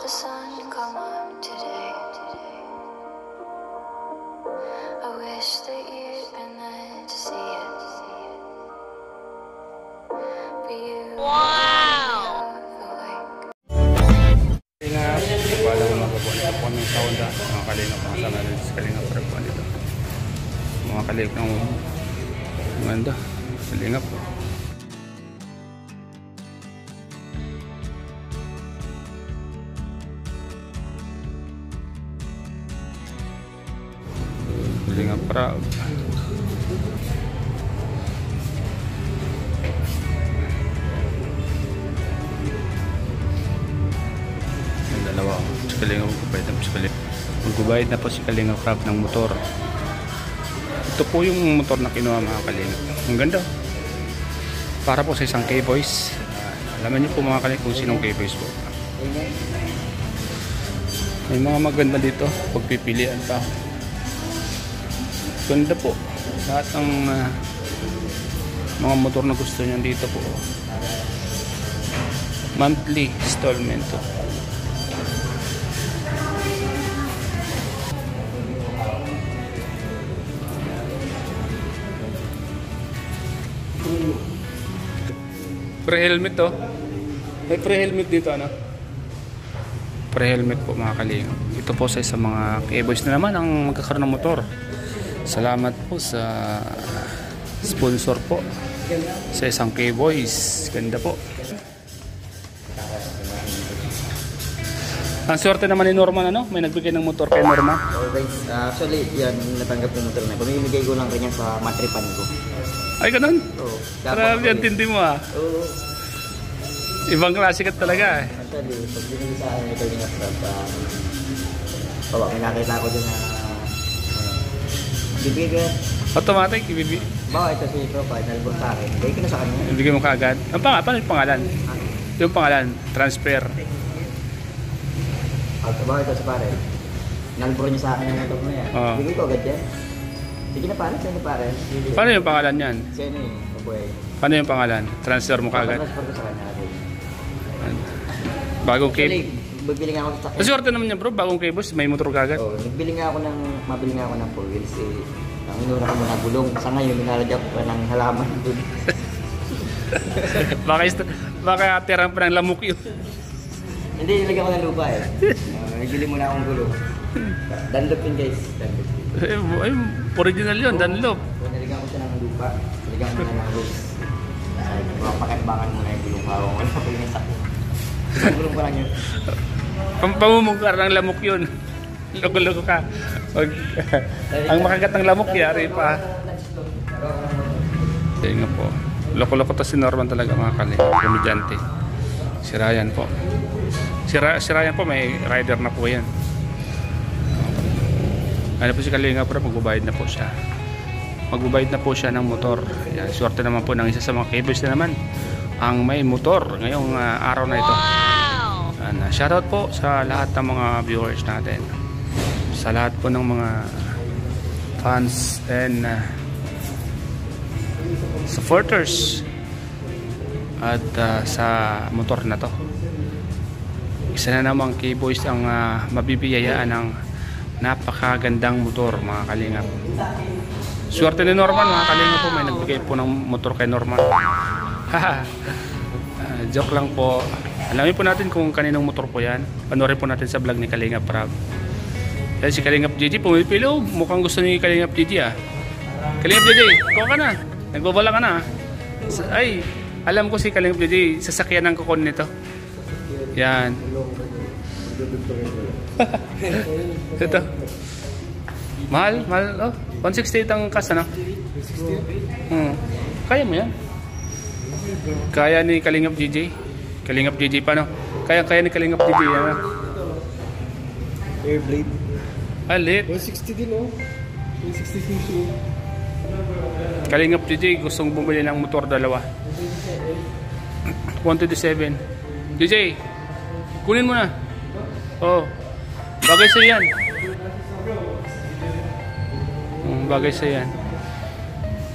the sun come up today. I wish that you'd been there to see it. But you wow! Ingat, walang magabuan ito po ng saunda. Mga kalingap, mga sama rin sa kalingap parabuan dito. Mga kalingap ng ganda, kalingap po. Kalingap proud. Dalawa si Kalingap magbabayad na po si Kalingap Rap ng motor. Ito po yung motor na kinuha mga Kalingap. Ang ganda para po sa isang K-Boys. Alaman niyo po mga Kalingap kung sinong K-Boys po. May mga maganda dito pagpipilian pa. Ganda po lahat ng mga motor na gusto niyo dito po. Monthly installment to. Pre-helmet to. May pre-helmet dito ano? Pre-helmet po mga Kalingap. Ito po sa isang mga K-Boys na naman ang magkakaroon ng motor. Salamat po sa sponsor po sa isang K-Boys. Ganda po. Ang swerte naman ni Norman ano? May nagbigay ng motor kay Norman. Oh guys, actually yan natanggap yung motor na. Pamimigay ko lang rin yan sa matripan ko. Ay ganun? Oo. Grabe yan, tindi mo ah. Oo. Ibang klase ka talaga eh. Actually, pag binili sa akin ito yung may nakita ko dyan na bibigay ko yan. Automatic, ibibigay. Baka ito si Tropa, nalibot sa akin. Bigay ko na sa kanya. Ibigay mo kaagad. Paano yung pangalan? Yung pangalan, transfer. Baka ito si pare. Nalibot niya sa akin yung motor na yan. Bigay ko agad yan. Sige na pare, sa'yo na pare. Paano yung pangalan yan? Sa'yo na eh, kabuhay. Paano yung pangalan? Transfer mo kaagad? Transfer ko sa kanya. Bagong K-Boys. Actually, magbili nga ako sa sakyan. Swerte naman niya bro, bagong K-Boys, may motor kaagad. Oo, mabili nga ako ng 4 wheels eh. Ang inuna ko muna gulong. Sa ngayon, minalagyan ko pa ng halaman dun. Baka tirang pa ng lamok yun. Hindi, nilagyan ko ng lupa eh. Nagbili muna akong gulong. Dunlop yun guys. Dunlop. Ay, original yun, Dunlop. Nilagyan ko siya ng lupa. Nilagyan ko na ng roots. Pakaibangan muna yung gulong ko. Wala pa yung sakyan. Gulong ko lang yun. Pamumungkar ng lamok yun. Loko-loko ka. Ang makagat ng lamok, yari pa. Kaya nga po. Loko-loko to si Norman talaga mga Kalingap. Komedyante. Si Ryan po. Si Ryan po may rider na po yan. Ano po si Kalingap pero magbabayad na po siya. Magbabayad na po siya ng motor. Yan, swerte naman po ng isa sa mga K-Boys na naman ang may motor ngayong araw na ito. Shoutout po sa lahat ng mga viewers natin, sa lahat po ng mga fans and supporters at sa motor na to. Isa na namang K-Boys ang mabibiyayaan ng napakagandang motor mga Kalingap. Swerte ni Norman mga Kalingap po, may nagbigay po ng motor kay Norman. Joke lang po. Alamin po natin kung kaninong motor po yan. Panoorin po natin sa vlog ni Kalingap Rap. Yan si Kalingap JJ pumipili. Mukhang gusto ni Kalingap JJ ah. Kalingap JJ, kuha ka na. Nagbabala ka na. Ay, alam ko si Kalingap JJ sasakyan ng kukon nito. Yan. Ito. Mahal oh. 168 ang kas ano? Kaya mo yan? Kaya ni Kalingap JJ. Kalingap JJ pa no? Kaya ni Kalingap JJ ano? Airblade. Lit. 160 din oh. 160cc. Kalingap JJ gustong bumili ng motor dalawa. 127. JJ, kunin mo na. Oh. Bagay sa yan. Bagay sa yan.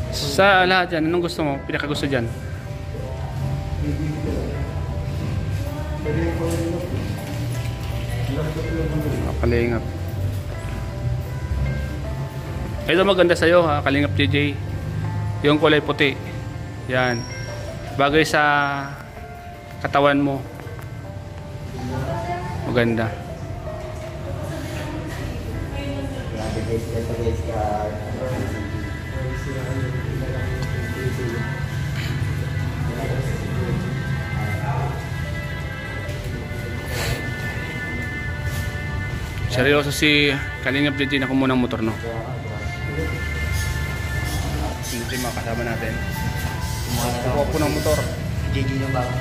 Sa lahat yan, anong gusto mo? Pinakagusto dyan? Kalingap. Ito maganda sa'yo ha, Kalingap JJ. Yung kulay puti. Yan. Bagay sa katawan mo. Maganda. Grabe guys, ito guys, Seryoso si Kalingap JJ na kumuha ng motor, no? Hindi mga kasama natin. Kuha po ng motor. JJ yung bago.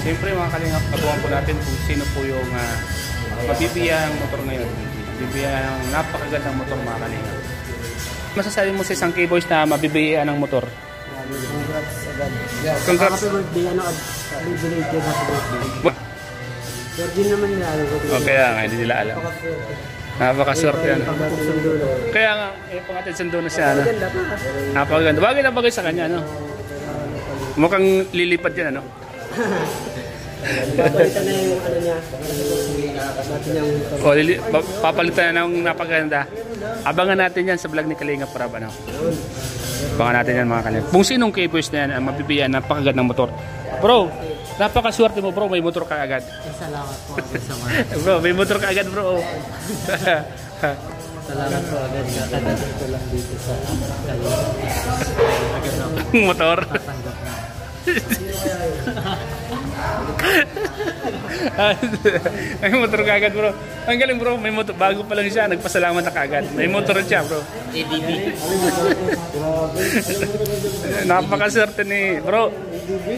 Siyempre mga Kalingap, abuhan po natin kung sino po yung mabibiya ng motor ngayon. Mabibiya ng napakagandang motor mga Kalingap. Masasabi mo sa isang K-Boys na mabibiya ng motor? Congrats agad. Congrats. Happy birthday, ano, belated happy birthday. Virgin naman nila, ano ko. O kaya nga, hindi nila alam. Napakaswerte yan. Kaya nga, pangatin sando na siya. Ano? Napakaganda. Bagay na bagay sa kanya, no? Mukhang lilipad yan, ano? Papalitan na yung ano niya. O, papalitan na ng napakaganda. Abangan natin yan sa vlog ni Kalingap Prab, ano? Abangan natin yan mga Kalingap. Kung sinong K-Boys na yan, ang mabibiyan, napakagandang motor. Bro, napakaswerte mo bro, may motor ka agad. Salamat po sa Bro, may motor ka agad bro. Salamat po agad. Kakadating ko lang dito sa Motor. May motor ka agad bro. Ang galing bro, may motor. Bago pa lang siya, nagpasalamat na kagad. May motor siya bro. ADB. Napakaswerte ni bro.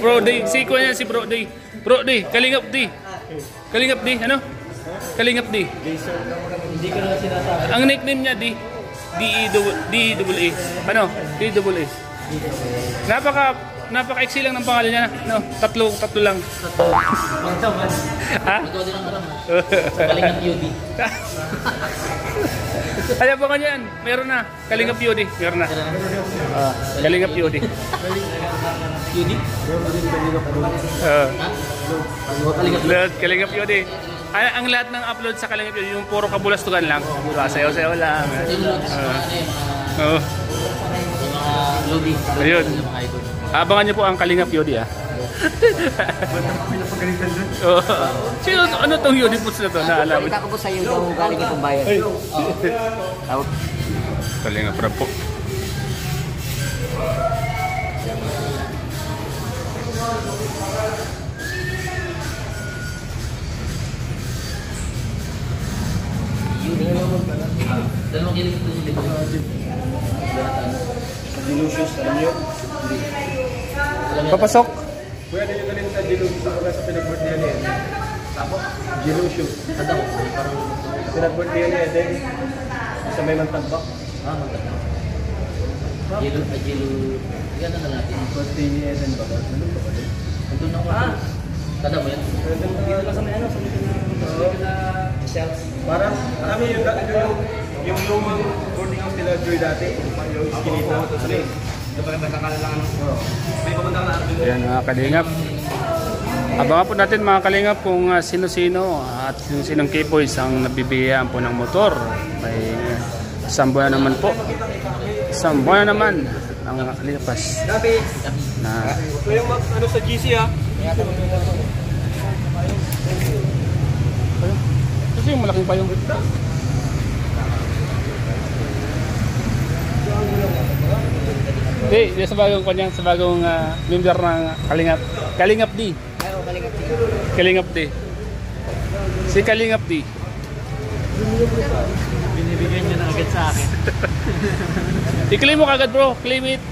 Bro D, si ko niya si Bro D. Bro D, Kalingap D. Kalingap D, ano? Kalingap D. Hindi ko na sinasabi. Ang nickname niya D. D-E-A. Ano? D-E-A. Napaka-exe lang ng pangalan niya. No, tatlo lang. Ha? Ikaw din ang aram mo. Kalingap UD. Ay, abangan yan. Meron na. Kalingap UD. Meron na. Kalingap UD. UD? Kalingap UD. Ang lahat ng upload sa Kalingap UD, yung puro kabulastugan lang. Sayaw-sayaw lang. Oo. Lobby. Ayun. Abangan niyo po ang Kalingap Yodi ah. Oh. Sino ano tong Yodi Puts na to? Naalala mo? Ikaw po sa iyo daw galing itong bayan. Kalingap Prab po. Dalawang kilig ito yung dito. Dilutions, alam niyo? Papasok. Pwede nyo galing sa Dilutions sa pinag-birthday niya. Tapos? Dilutions. Tadaw. Parang Pinag-birthday niya din. Sa may mantambak. mantap. Jilo. Yan na natin. Birthday niya din ba? Nandun ba ba din? Nandun ako. Tadaw mo yan? Dito lang sa may ano. Sa may shelves. Parang marami yung lumang boarding house nila Joy dati. Yung skinita. Ayan mga Kalingap. Abangan po natin mga Kalingap kung sino-sino at sino-sinong K-Boys ang nabibigyan po ng motor. May isang buwan naman po. Isang buwan naman ang nakalipas. Na ito yung ano sa GC ha. kasi yung malaking pa yung di sa bagong kanyang sa bagong member ng Kalingap D. Kalingap D. Si Kalingap D. Binibigyan niya na agad sa akin. I-claim mo kagad bro, claim it.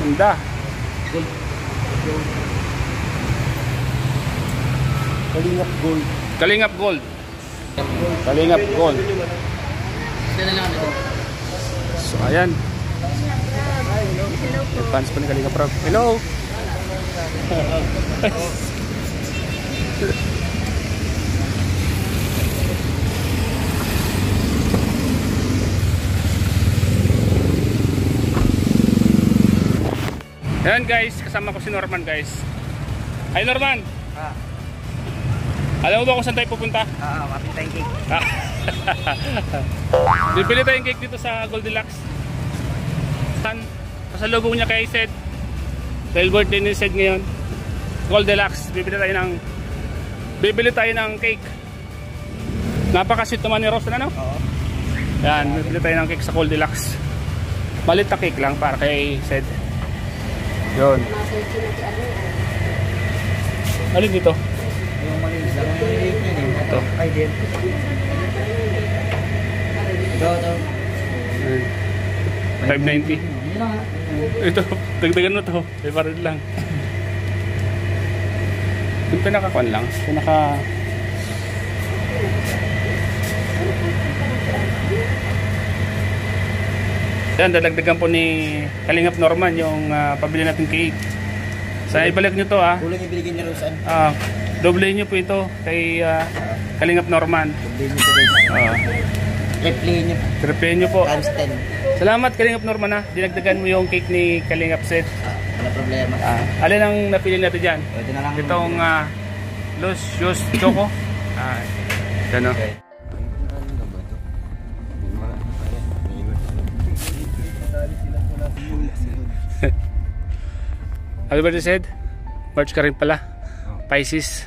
Ganda. Kalingap Gold. Kalingap Gold. Kalingap Gold. Ito na lang ito. So ayan. Fans po ni Kalingap Prab. Hello. Ayan guys, kasama ko si Norman guys. Hi Norman. Alam mo ba kung saan tayo pupunta? Mapitay cake. Bibili tayong cake dito sa Goldilocks. Pasalubong niya kay Sed. Dahil birthday ni Sed ngayon. Goldilocks. Bibili tayo ng cake. Napaka-sweet naman ni Rose, ano? Oo. Yan, bibili tayo ng cake sa Goldilocks. Malit na cake lang para kay Sed. Yun. Alin dito? Yung malinis lang. Yung malinis yun eh. Ito. Ay, din. Ito. 590. Yun lang ha. Ito, dagdagan mo to. May parad lang. Yung pinakakuan lang. Yan, dadagdagan po ni Kalingap Norman yung pabili natin cake. Sa ibalik nyo to Kulang yung binigyan niya rin saan. doble nyo po ito kay Kalingap Norman. Sabihin niyo ito guys. Replay niyo. Replay nyo po. Times 10. Salamat Kalingap Norman dinagdagan mo yung cake ni Kalingap Seth. Wala problema. Alin ang napili natin dyan? Pwede na lang. Itong Los Yos Choco. Yan o. Happy birthday Sed. March ka rin pala. Pisces.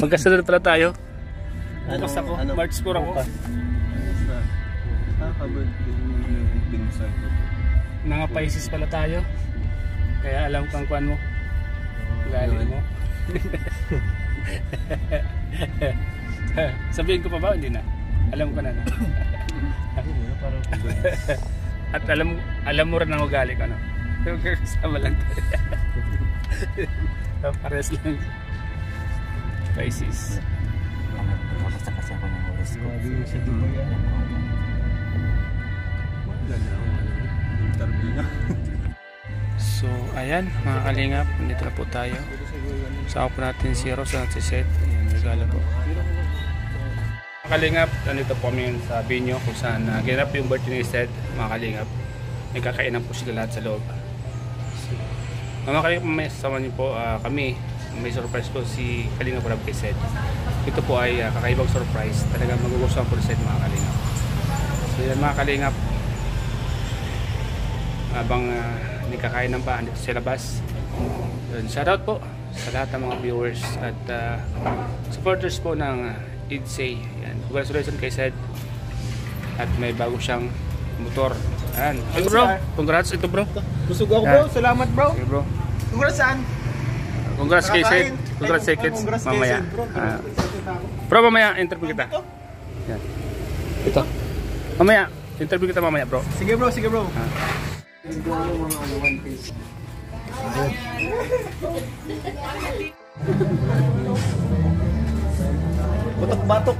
Magkasunod pala tayo. Bukas ako. March 4 ako. Mga Pisces pala tayo. Kaya alam kang kuan mo. Lalim mo. Sabihin ko pa ba? Hindi na. Alam ko na. At alam mo rin ang ugali ko, no? Sama lang tayo. Pares lang. Pisces. Basta kasi ako ng oras ko. So, ayan mga kalingap. Nandito na po tayo. Sama po natin si Rose at si Seth. Ayan, regalo po. Mga kalingap, nandito po kami sa venue kung saan ginap yung birthday ni Seth. Mga kalingap, nagkakainan po sila lahat sa loob. Mga kalingap, may sasama niyo po kami. May surprise po si Kalingap Rob kay Seth. Ito po ay kakaibang surprise. Talagang magugustuhan po ni Seth mga kalingap. So yan mga kalingap, habang nagkakainan pa dito sa labas. Shoutout po sa lahat ng mga viewers at supporters po ng IDSAY. Congratulations kay Seth. At may bago siyang motor. Ayan. Hey bro, congrats ito bro. Busog ako bro, salamat bro. Okay bro. Congrats saan? Congrats kay Seth. Congrats kay kids. Mamaya. Bro, mamaya interview kita. Yan. Ito. Mamaya, interview kita mamaya bro. Sige bro, sige bro. Batok-batok.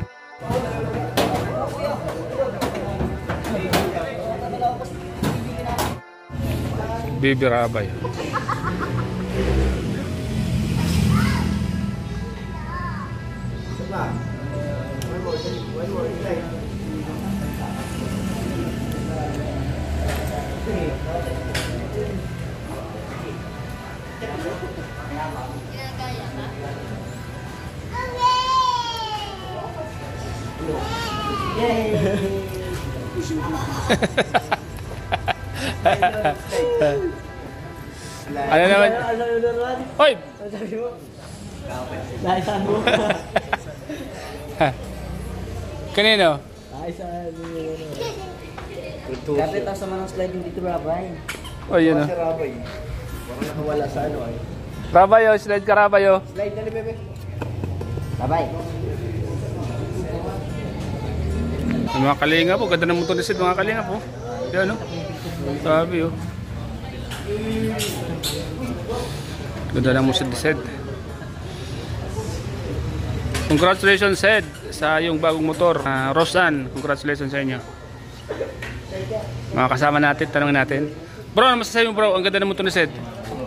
Bibi Rabay. Ano naman? Hoy! Naisan mo. Kanino? Naisan mo. Kapit ako sa manang sliding dito, Rabay. Oh, yun o. Rabay. Parang nakawala sa ano ay. Rabayo, slide ka Rabayo. Slide dali, bebe. Rabay. Mga kalinga po, ganda ng motor ni Sid mga kalinga po. Yan o. Sabi o. Ganda ng motor ni Sid. Congratulations Sid sa iyong bagong motor. Rosan, congratulations sa inyo. Mga kasama natin, tanongin natin. Bro, ano masasabi mo bro? Ang ganda ng motor ni Sid.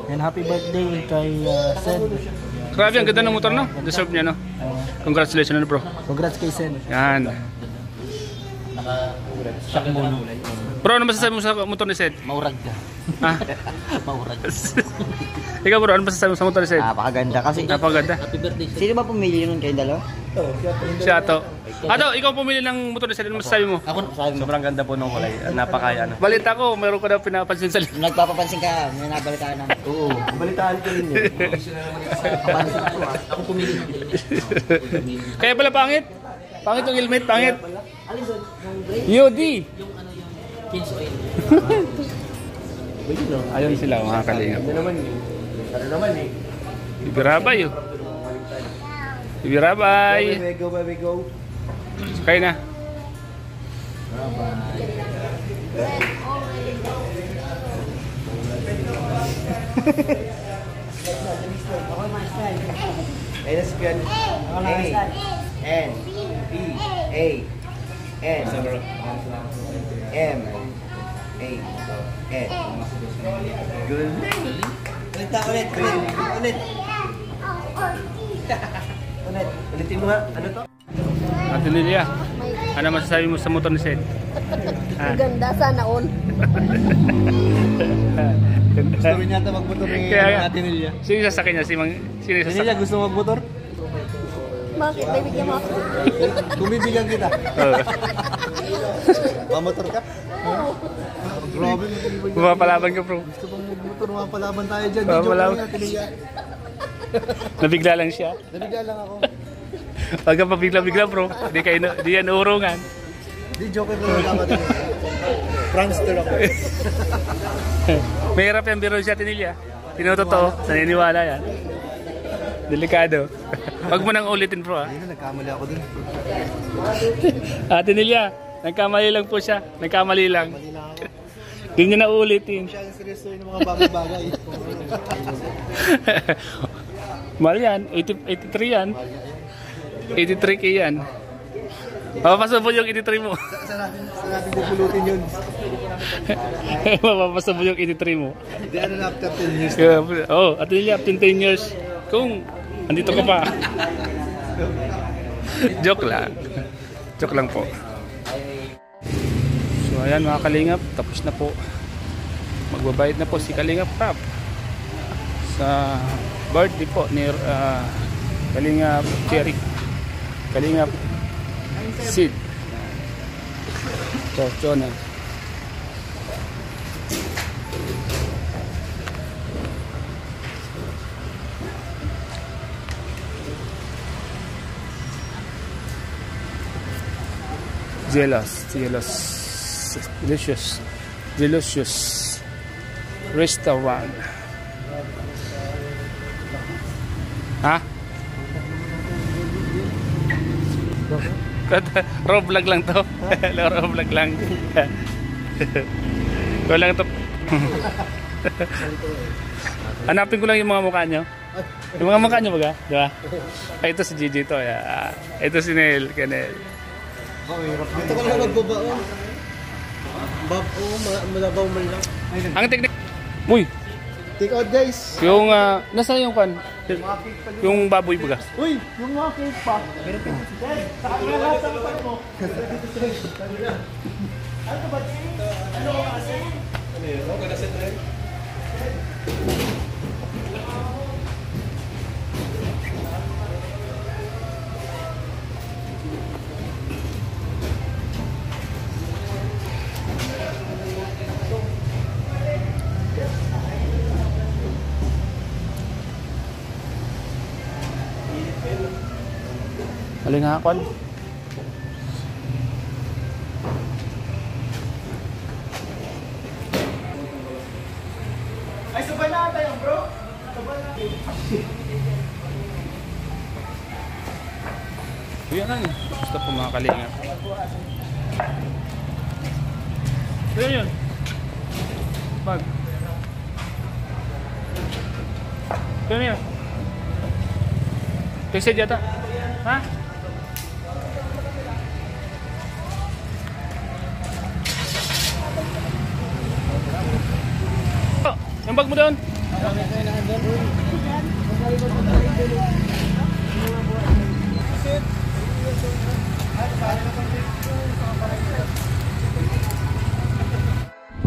And happy birthday kay Sen. Grabe, ang ganda ng motor no? Deserve niya no? Congratulations bro. Congrats kay Sen. Yan. Shock mo. Bro, ano masasabi mo sa motor ni Sid? Maurag ka. Ha? Maurag. Ikaw bro, ano masasabi mo sa motor ni Sed? Napakaganda kasi. Napaganda. Sino ba pumili nun kayong dalawa? Siya to. Ato, ikaw pumili ng motor ni Sed. Ano masasabi mo? Ako sabi mo. Sobrang ganda po ng kulay. Napakaya na. Balita ko, meron ko na pinapansin sa Nagpapapansin ka, may nabalitaan namin. Oo, balitaan ko rin yun. Kapansin ko ako pumili. Kaya pala pangit. Pangit yung helmet, pangit. Alin doon? Yung brake? UD. Yung ano yung kills oil. Ayun sila mga kalingap. Ano naman eh. Ano naman eh. Ibirabay oh. Ibirabay. Baby go. Kaya na. Ayun si Pian. N P A N M A N. Good. Ulit. Ulitin mo ha. Ano to? Ate Lilia, ano masasabi mo sa motor ni Sed? Ang ganda, sana all. Gusto rin yata magmotor ni natin niya. Sino sasakyan niya? Sino Niya sasakyan? gusto magmotor? Bakit? Bibigyan mo ako. Kung bibigyan kita. Oo. Mamotor ka? Grabe. Pumapalaban ka bro. Gusto pang magmotor, mapalaban tayo dyan. Mapalaban. Joke lang natin niya. Nabigla lang siya. Nabigyan lang ako. Pagka pabigla-bigla bro, di yan urungan. Di joke lang natin. Prankster ako. Mahirap yung biro siya Tinilya. Tinutotoo, naniniwala yan. Delikado. Wag mo nang ulitin bro ha. Ayun na, nagkamali ako dun. Ate Nilia, nagkamali lang po siya. Nagkamali lang. Hindi niya na uulitin. Siya ang seryoso ng mga bagay-bagay. Mahal yan, 83 yan. 83k yan. Mapapasubol yung 83 mo. Saan natin pupulutin yun? Mapapasubol yung 83 mo. Hindi, ano na after 10 years. Oh, Ate Nilia, after 10 years, kung andito ka pa. Joke lang. Joke lang po. So ayan mga kalingap, tapos na po. Magbabayad na po si Kalingap Rap sa birthday po ni Kalingap Cherry, Kalingap Sid. So na. Delicious restaurant. Ha? Raw vlog lang to. Raw vlog lang. Walang to. Hanapin ko lang yung mga mukha nyo. Yung mga mukha nyo baga, di ba? Ay, ito si Gigi to. Ito si Nel, Kenel. Ito ka lang magbabao. Malabaw man lang. Ang teknik. Uy, Take out guys. yung nasa yung kan? Yung baboy baga. Uy, yung mga cake pa. Malingakon. Ay, sabay na tayo bro. Sabay na. Yan lang. Gusto po mga kalingap. Yun. Bag. Yun. Kasi yata. Ha? Oh, yung bag mo doon.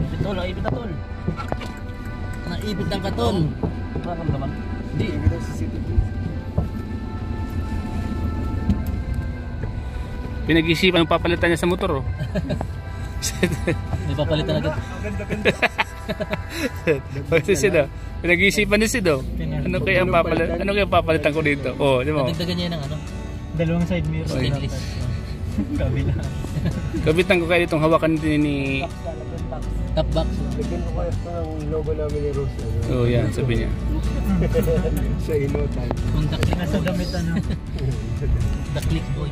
Bitol, ay bitatol. ipit ng katon. Nararamdaman. Hindi. Pinag-isipan yung papalitan niya sa motor, oh. May papalitan agad. Kasi Sid, oh. Pinag-isipan ni Sid, oh. Ano kaya ang papalitan ko dito? Oh, di ba? Dagdagan niya ng ano? Dalawang side mirror. Stainless. Kabila. Kabitan ko kaya itong hawakan din ni... Top box. Lagyan ko kaya ito ng logo namin ni Rose. Oh, yan, sabi niya. Sa ino time. Kung daklik Nasa damit ano. daklik boy.